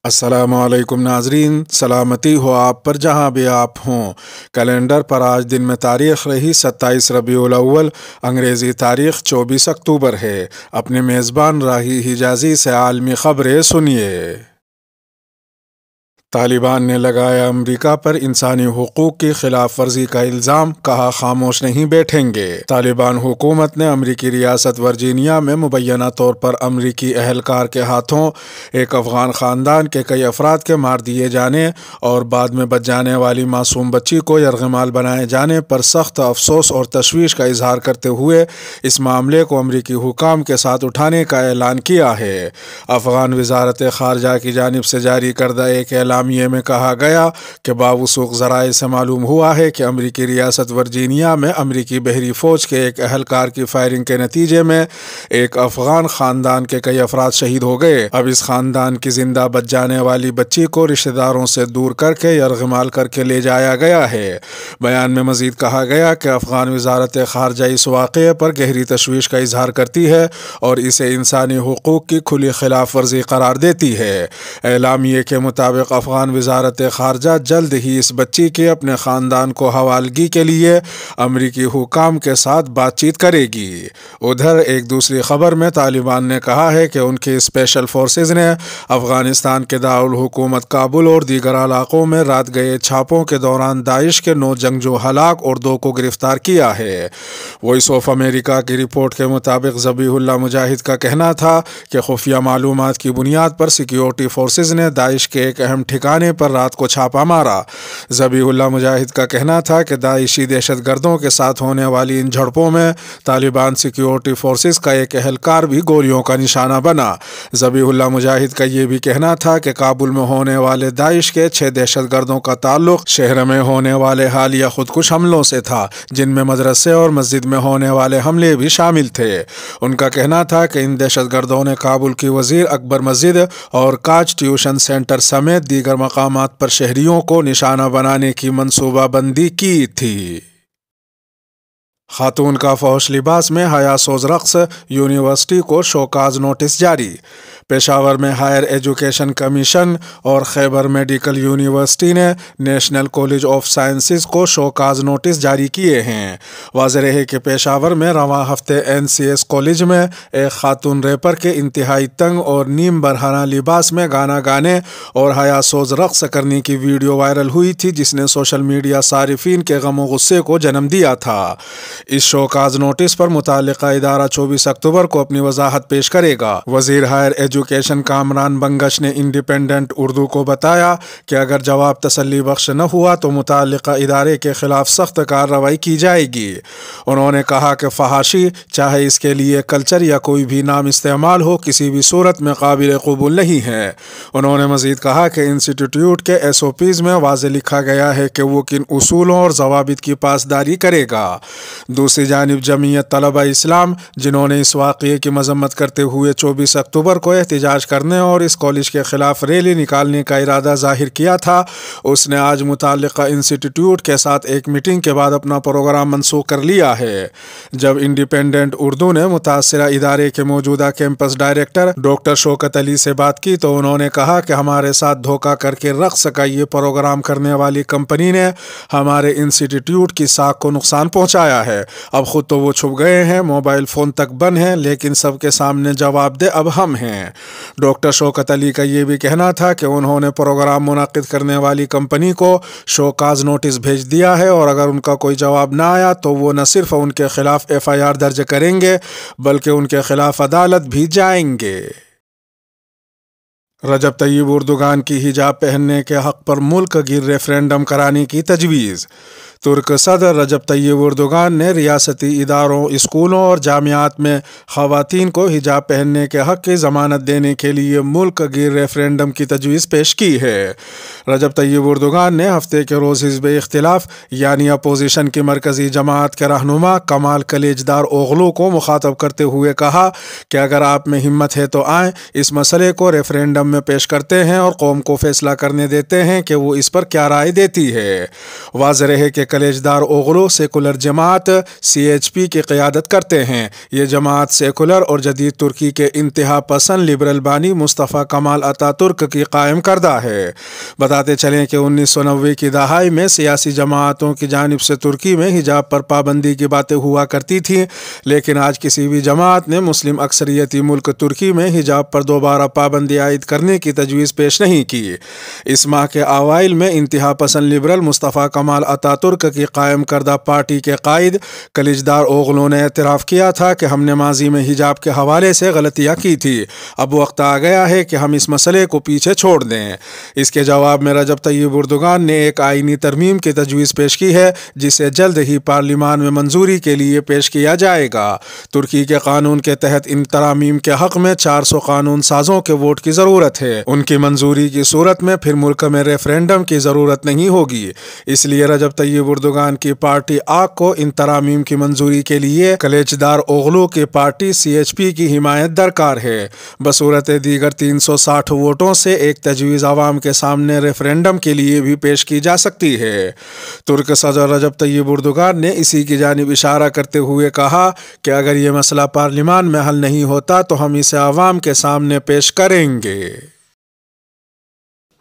السلام علیکم ناظرین، سلامتی ہو آپ پر جہاں بھی آپ ہوں۔ کیلنڈر پر آج دن میں تاریخ رہی 27 ربیع الاول، انگریزی تاریخ 24 اکتوبر ہے۔ اپنے میزبان راہی حجازی سے عالمی خبریں سنیے۔ طالبان نے لگایا امریکہ پر انسانی حقوق کی خلاف ورزی کا الزام، کہا خاموش نہیں بیٹھیں گے۔ طالبان حکومت نے امریکی ریاست ورجینیا میں مبینہ طور پر امریکی اہلکار کے ہاتھوں ایک افغان خاندان کے کئی افراد کے مار دیے جانے اور بعد میں بچ جانے والی معصوم بچی کو یرغمال بنائے جانے پر سخت افسوس اور تشویش کا اظہار کرتے ہوئے اس معاملے کو امریکی حکام کے ساتھ اٹھانے کا اعلان کیا ہے۔ افغان وزارت خارجہ کی جانب سے جاری کردہ ایک اعلامیے میں کہا گیا کہ باوثوق ذرائع سے معلوم ہوا ہے کہ امریکی ریاست ورجینیا میں امریکی بحری فوج کے ایک اہلکار کی فائرنگ کے نتیجے میں ایک افغان خاندان کے کئی افراد شہید ہو گئے۔ اب اس خاندان کی زندہ بچ جانے والی بچی کو رشتہ داروں سے دور کر کے یرغمال کر کے لے جایا گیا ہے۔ بیان میں مزید کہا گیا کہ افغان وزارت خارجہ اس واقعے پر گہری تشویش کا اظہار کرتی ہے اور اسے انسانی حقوق کی کھلی خلاف ورزی قرار دیتی ہے۔ اعلامیے کے مطابق افغان وزارت خارجہ جلد ہی اس بچی کے اپنے خاندان کو حوالگی کے لیے امریکی حکام کے ساتھ بات چیت کرے گی۔ ادھر ایک دوسری خبر میں طالبان نے کہا ہے کہ ان کی اسپیشل فورسز نے افغانستان کے دارالحکومت کابل اور دیگر علاقوں میں رات گئے چھاپوں کے دوران داعش کے 9 جنگجو ہلاک اور 2 کو گرفتار کیا ہے۔ وائس آف امریکہ کی رپورٹ کے مطابق ذبیح اللہ مجاہد کا کہنا تھا کہ خفیہ معلومات کی بنیاد پر سیکیورٹی فورسز نے داعش کے ایک اہم ٹھکانے پر رات کو چھاپا مارا۔ ذبیح اللہ مجاہد کا کہنا تھا کہ داعشی دہشت گردوں کے ساتھ ہونے والی ان جھڑپوں میں طالبان سیکیورٹی فورسز کا ایک اہلکار بھی گولیوں کا نشانہ بنا۔ ذبیح اللہ مجاہد کا یہ بھی کہنا تھا کہ کابل میں ہونے والے داعش کے 6 دہشت گردوں کا تعلق شہر میں ہونے والے حالیہ خودکش حملوں سے تھا، جن میں مدرسے اور مسجد میں ہونے والے حملے بھی شامل تھے۔ ان کا کہنا تھا کہ ان دہشت گردوں نے کابل کی وزیر اکبر مسجد اور کاچ ٹیوشن سینٹر سمیت دیگر مقامات پر شہریوں کو نشانہ بنانے کی منصوبہ بندی کی تھی۔ خاتون کا فحش لباس میں حیا سوز رقص، یونیورسٹی کو شوکاز نوٹس جاری۔ پشاور میں ہائر ایجوکیشن کمیشن اور خیبر میڈیکل یونیورسٹی نے نیشنل کالج آف سائنسز کو شوکاز نوٹس جاری کیے ہیں۔ واضح رہے کہ پشاور میں رواں ہفتے NCS کالج میں ایک خاتون ریپر کے انتہائی تنگ اور نیم برہنہ لباس میں گانا گانے اور حیا سوز رقص کرنے کی ویڈیو وائرل ہوئی تھی، جس نے سوشل میڈیا صارفین کے غم و غصے کو جنم دیا تھا۔ اس شوکاز نوٹس پر متعلقہ ادارہ 24 اکتوبر کو اپنی وضاحت پیش کرے گا۔ وزیر ہائر ایجوکیشن کامران بنگش نے انڈیپینڈنٹ اردو کو بتایا کہ اگر جواب تسلی بخش نہ ہوا تو متعلقہ ادارے کے خلاف سخت کارروائی کی جائے گی۔ انہوں نے کہا کہ فحاشی، چاہے اس کے لیے کلچر یا کوئی بھی نام استعمال ہو، کسی بھی صورت میں قابل قبول نہیں ہے۔ انہوں نے مزید کہا کہ انسٹی ٹیوٹ کے SOPs میں واضح لکھا گیا ہے کہ وہ کن اصولوں اور ضوابط کی پاسداری کرے گا۔ دوسری جانب جمعیت طلبہ اسلام، جنہوں نے اس واقعے کی مذمت کرتے ہوئے 24 اکتوبر کو احتجاج کرنے اور اس کالج کے خلاف ریلی نکالنے کا ارادہ ظاہر کیا تھا، اس نے آج متعلقہ انسٹی ٹیوٹ کے ساتھ ایک میٹنگ کے بعد اپنا پروگرام منسوخ کر لیا ہے۔ جب انڈیپینڈنٹ اردو نے متاثرہ ادارے کے موجودہ campus director doctor Shaukat Ali سے بات کی تو انہوں نے کہا کہ ہمارے ساتھ دھوکہ کر کے رقص کا یہ پروگرام کرنے والی کمپنی نے ہمارے انسٹی ٹیوٹ کی ساکھ کو نقصان پہنچایا ہے۔ اب خود تو وہ چھپ گئے ہیں، موبائل فون تک بند ہیں، لیکن سب کے سامنے جواب دہ اب ہم ہیں۔ ڈاکٹر شوکت علی کا یہ بھی کہنا تھا کہ انہوں نے پروگرام منعقد کرنے والی کمپنی کو شوکاز نوٹس بھیج دیا ہے اور اگر ان کا کوئی جواب نہ آیا تو وہ نہ صرف ان کے خلاف FIR درج کریں گے بلکہ ان کے خلاف عدالت بھی جائیں گے۔ رجب طیب اردوغان کی حجاب پہننے کے حق پر ملک گیر ریفرینڈم کرانے کی تجویز۔ ترک صدر رجب طیب اردوغان نے ریاستی اداروں، اسکولوں اور جامعات میں خواتین کو حجاب پہننے کے حق کی ضمانت دینے کے لیے ملک گیر ریفرینڈم کی تجویز پیش کی ہے۔ رجب طیب اردوغان نے ہفتے کے روز حزب اختلاف یعنی اپوزیشن کی مرکزی جماعت کے رہنما کمال کلیجدار اوغلو کو مخاطب کرتے ہوئے کہا کہ اگر آپ میں ہمت ہے تو آئیں، اس مسئلے کو ریفرینڈم میں پیش کرتے ہیں اور قوم کو فیصلہ کرنے دیتے ہیں کہ وہ اس پر کیا رائے دیتی ہے۔ واضح رہے کہ کلیجدار اوغلو سیکولر جماعت CHP کی قیادت کرتے ہیں۔ یہ جماعت سیکولر اور جدید ترکی کے انتہا پسند لبرل بانی مصطفیٰ کمال اتا ترک کی قائم کردہ ہے۔ بتاتے چلیں کہ 1990 کی دہائی میں سیاسی جماعتوں کی جانب سے ترکی میں حجاب پر پابندی کی باتیں ہوا کرتی تھیں، لیکن آج کسی بھی جماعت نے مسلم اکثریتی ملک ترکی میں حجاب پر دوبارہ پابندی عائد کرنے کی تجویز پیش نہیں کی۔ اس ماہ کے اوائل میں انتہا پسند لبرل مصطفیٰ کمال اتا ترک کی قائم کردہ پارٹی کے قائد کلیجدار اوغلو نے اعتراف کیا تھا کہ ہم نے ماضی میں حجاب کے حوالے سے غلطیاں کی تھی، اب وقت آ گیا ہے کہ ہم اس مسئلے کو پیچھے چھوڑ دیں۔ اس کے جواب میں رجب طیب اردوغان نے ایک آئینی ترمیم کی تجویز پیش کی ہے جسے جلد ہی پارلیمان میں منظوری کے لیے پیش کیا جائے گا۔ ترکی کے قانون کے تحت ان ترامیم کے حق میں 400 قانون سازوں کے ووٹ کی ضرورت ہے۔ ان کی منظوری کی صورت میں پھر ملک میں ریفرینڈم کی ضرورت نہیں ہوگی۔ اس لیے رجب طیب اردوغان کی پارٹی آک کو ان ترامیم کی منظوری کے لیے کلیجدار اوغلو کی پارٹی CHP کی حمایت درکار ہے۔ بصورت دیگر 360 ووٹوں سے ایک تجویز عوام کے سامنے ریفرینڈم کے لیے بھی پیش کی جا سکتی ہے۔ ترک صدر رجب طیب اردوغان نے اسی کی جانب اشارہ کرتے ہوئے کہا کہ اگر یہ مسئلہ پارلیمان میں حل نہیں ہوتا تو ہم اسے عوام کے سامنے پیش کریں گے۔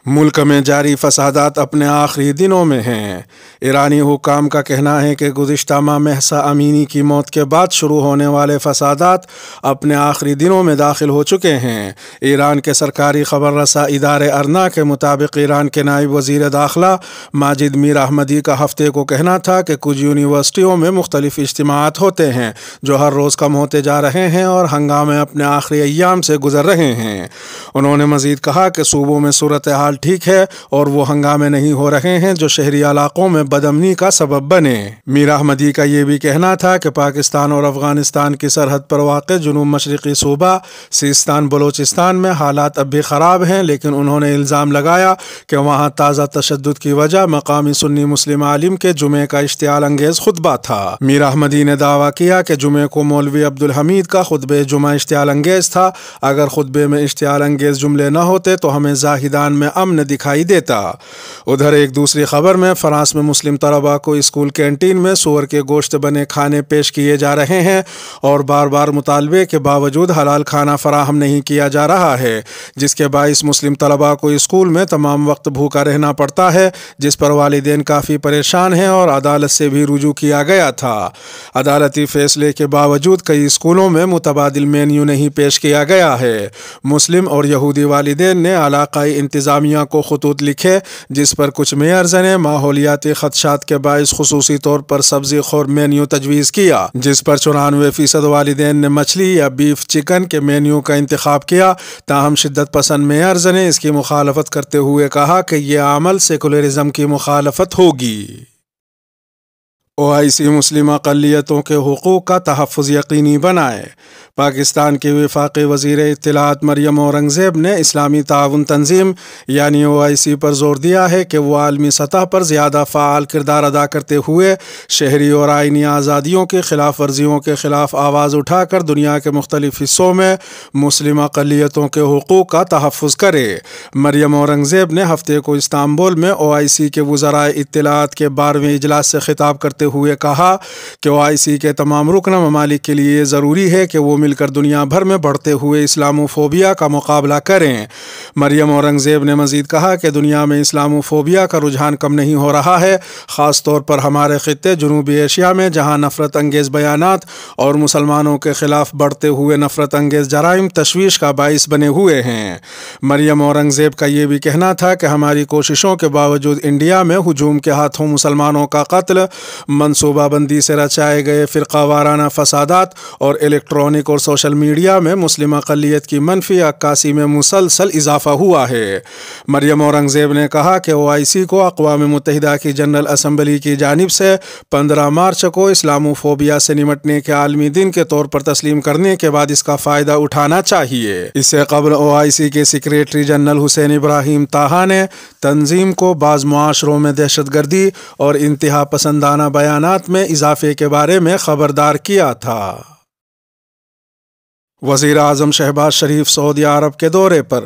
ملک میں جاری فسادات اپنے آخری دنوں میں ہیں۔ ایرانی حکام کا کہنا ہے کہ گزشتہ ماہ مہسا امینی کی موت کے بعد شروع ہونے والے فسادات اپنے آخری دنوں میں داخل ہو چکے ہیں۔ ایران کے سرکاری خبر رساں ادارے ارنا کے مطابق ایران کے نائب وزیر داخلہ ماجد میر احمدی کا ہفتے کو کہنا تھا کہ کچھ یونیورسٹیوں میں مختلف اجتماعات ہوتے ہیں جو ہر روز کم ہوتے جا رہے ہیں اور ہنگامے اپنے آخری ایام سے گزر رہے ہیں۔ انہوں نے مزید کہا کہ صوبوں میں صورتحال ٹھیک ہے اور وہ ہنگامے نہیں ہو رہے ہیں جو شہری علاقوں میں بدامنی کا سبب بنے۔ میر احمدی کا یہ بھی کہنا تھا کہ پاکستان اور افغانستان کی سرحد پر واقع جنوب مشرقی صوبہ سیستان بلوچستان میں حالات اب بھی خراب ہیں، لیکن انہوں نے الزام لگایا کہ وہاں تازہ تشدد کی وجہ مقامی سنی مسلم عالم کے جمعے کا اشتعال انگیز خطبہ تھا۔ میر احمدی نے دعویٰ کیا کہ جمعے کو مولوی عبدالحمید کا خطبہ جمعہ اشتعال انگیز تھا۔ اگر خطبے میں اشتعال انگیز جملے نہ ہوتے تو ہمیں زاہدان میں امن دکھائی دیتا۔ ادھر ایک دوسری خبر میں فرانس میں مسلم طلباء کو اسکول کینٹین میں سور کے گوشت بنے کھانے پیش کیے جا رہے ہیں اور بار بار مطالبے کے باوجود حلال کھانا فراہم نہیں کیا جا رہا ہے، جس کے باعث مسلم طلباء کو اسکول میں تمام وقت بھوکا رہنا پڑتا ہے، جس پر والدین کافی پریشان ہیں اور عدالت سے بھی رجوع کیا گیا تھا۔ عدالتی فیصلے کے باوجود کئی اسکولوں میں متبادل مینیو نہیں پیش کیا گیا ہے۔ مسلم اور یہودی والدین نے علاقائی انتظامیہ کو خطوط لکھے جس پر کچھ میئرز نے ماحولیاتی خدشات کے باعث خصوصی طور پر سبزی خور مینیو تجویز کیا، جس پر 94% والدین نے مچھلی یا بیف چکن کے مینیو کا انتخاب کیا۔ تاہم شدت پسند میئرز نے اس کی مخالفت کرتے ہوئے کہا کہ یہ عمل سیکولرزم کی مخالفت ہوگی۔ OIC مسلم اقلیتوں کے حقوق کا تحفظ یقینی بنائے۔ پاکستان کی وفاقی وزیر اطلاعات مریم اورنگزیب نے اسلامی تعاون تنظیم یعنی OIC پر زور دیا ہے کہ وہ عالمی سطح پر زیادہ فعال کردار ادا کرتے ہوئے شہری اور آئینی آزادیوں کی خلاف ورزیوں کے خلاف آواز اٹھا کر دنیا کے مختلف حصوں میں مسلم اقلیتوں کے حقوق کا تحفظ کرے۔ مریم اورنگزیب نے ہفتے کو استنبول میں OIC کے وزرائے اطلاعات کے 12ویں اجلاس سے خطاب کرتے ہوئے کہا کہ OIC کے تمام رکن ممالک کے لیے ضروری ہے کہ وہ مل کر دنیا بھر میں بڑھتے ہوئے اسلاموفوبیا کا مقابلہ کریں۔ مریم اورنگزیب نے مزید کہا کہ دنیا میں اسلاموفوبیا کا رجحان کم نہیں ہو رہا ہے، خاص طور پر ہمارے خطے جنوبی ایشیا میں جہاں نفرت انگیز بیانات اور مسلمانوں کے خلاف بڑھتے ہوئے نفرت انگیز جرائم تشویش کا باعث بنے ہوئے ہیں۔ مریم اورنگزیب کا یہ بھی کہنا تھا کہ ہماری کوششوں کے باوجود انڈیا میں ہجوم کے ہاتھوں مسلمانوں کا قتل، منصوبہ بندی سے رچائے گئے فرقہ وارانہ فسادات اور الیکٹرانک اور سوشل میڈیا میں مسلم اقلیت کی منفی عکاسی میں مسلسل اضافہ ہوا ہے۔ مریم اورنگزیب نے کہا کہ OIC کو اقوام متحدہ کی جنرل اسمبلی کی جانب سے 15 مارچ کو اسلاموفوبیا سے نمٹنے کے عالمی دن کے طور پر تسلیم کرنے کے بعد اس کا فائدہ اٹھانا چاہیے۔ اس سے قبل OIC کے سیکریٹری جنرل حسین ابراہیم طاہا نے تنظیم کو بعض معاشروں میں دہشت گردی اور انتہا پسندانہ بیانات میں اضافے کے بارے میں خبردار کیا تھا۔ وزیر اعظم شہباز شریف سعودی عرب کے دورے پر۔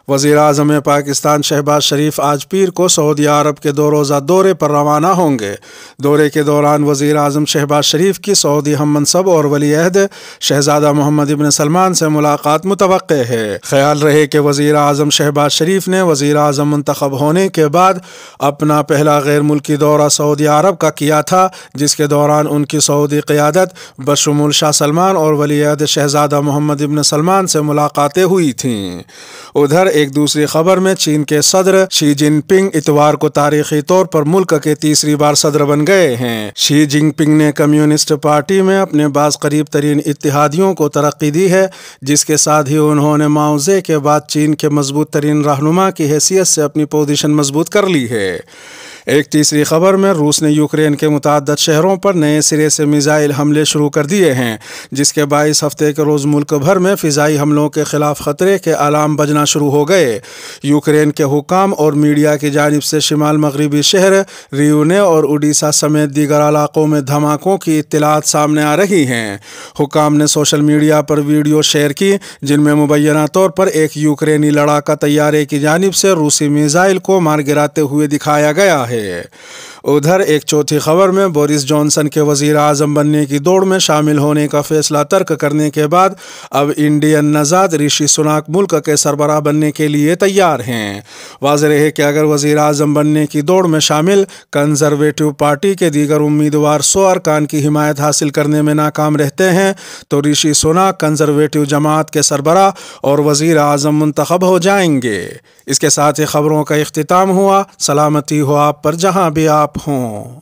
وزیر اعظم پاکستان شہباز شریف آج پیر کو سعودی عرب کے 2 روزہ دورے پر روانہ ہوں گے۔ دورے کے دوران وزیر اعظم شہباز شریف کی سعودی ہم منصب اور ولی عہد شہزادہ محمد بن سلمان سے ملاقات متوقع ہے۔ خیال رہے کہ وزیر اعظم شہباز شریف نے وزیر اعظم منتخب ہونے کے بعد اپنا پہلا غیر ملکی دورہ سعودی عرب کا کیا تھا، جس کے دوران ان کی سعودی قیادت بشمول شاہ سلمان اور ولی عہد شہزادہ محمد بن سلمان سے ملاقاتیں ہوئی تھیں۔ ادھر ایک دوسری خبر میں چین کے صدر شی جن پنگ اتوار کو تاریخی طور پر ملک کے تیسری بار صدر بن گئے ہیں۔ شی جن پنگ نے کمیونسٹ پارٹی میں اپنے بعض قریب ترین اتحادیوں کو ترقی دی ہے، جس کے ساتھ ہی انہوں نے ماؤ زے کے بعد چین کے مضبوط ترین رہنما کی حیثیت سے اپنی پوزیشن مضبوط کر لی ہے۔ ایک تیسری خبر میں روس نے یوکرین کے متعدد شہروں پر نئے سرے سے میزائل حملے شروع کر دیے ہیں، جس کے باعث ہفتے کے روز ملک بھر میں فضائی حملوں کے خلاف خطرے کے الارم بجنا شروع ہو گئے۔ یوکرین کے حکام اور میڈیا کی جانب سے شمال مغربی شہر ریونے اور اڈیسا سمیت دیگر علاقوں میں دھماکوں کی اطلاعات سامنے آ رہی ہیں۔ حکام نے سوشل میڈیا پر ویڈیو شیئر کی جن میں مبینہ طور پر ایک یوکرینی لڑاکا طیارے کی جانب سے روسی میزائل کو مار گراتے ہوئے دکھایا گیا ہے۔ ادھر ایک چوتھی خبر میں بورس جانسن کے وزیر اعظم بننے کی دوڑ میں شامل ہونے کا فیصلہ ترک کرنے کے بعد اب انڈین نژاد رشی سناک ملک کے سربراہ بننے کے لیے تیار ہیں۔ واضح ہے کہ اگر وزیر اعظم بننے کی دوڑ میں شامل کنزرویٹو پارٹی کے دیگر امیدوار 100 ارکان کی حمایت حاصل کرنے میں ناکام رہتے ہیں تو رشی سناک کنزرویٹو جماعت کے سربراہ اور وزیر اعظم منتخب ہو جائیں گے۔ اس کے ساتھ ہی خبروں کا اختتام ہوا۔ سلامتی ہو آپ پر جہاں بھی آپ ہوں۔